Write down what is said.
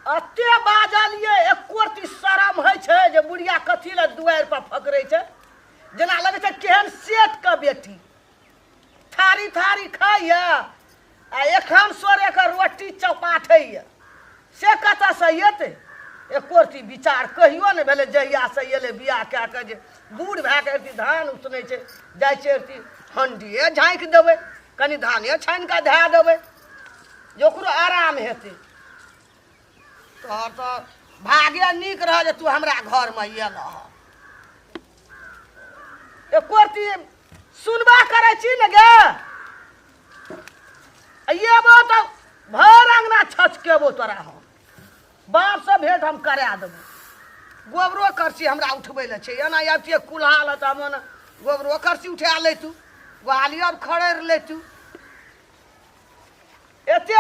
अते बाजलिए एको रती शरम है छे जे बुढ़िया कथी ले दुआर पर फकरे छे जना लगे छे केहन सेठ के बेटी थारी थारी खाइए आ एखन सोरे के रोटी चपाठैए से कतऽ से एतै एको रती विचार कहियो ने भेलै जहिया से एलै बियाह कए कऽ जे बूढ़ भए कऽ अरती धान उसनै छै जाइ छै अरती हंडिए झाँकि देबै कनि धाने छानि कऽ धए देबै जे ओकरो आराम हेतै तोहर तऽ भाग्य नीक रह जे तू हमरा घरमे एलह एको रती सुनबा करै छी ने गे अयबो तऽ भर अंगना छचकेबो तोरा हम बाप से भेंट हम करा देबो गोबरो करसी हमरा उठबै लए छै एना आबितियै कुल्हा लए तऽ हम गोबरो करसी उठा लैतू ग्वालियर खड़ेर लैतू एते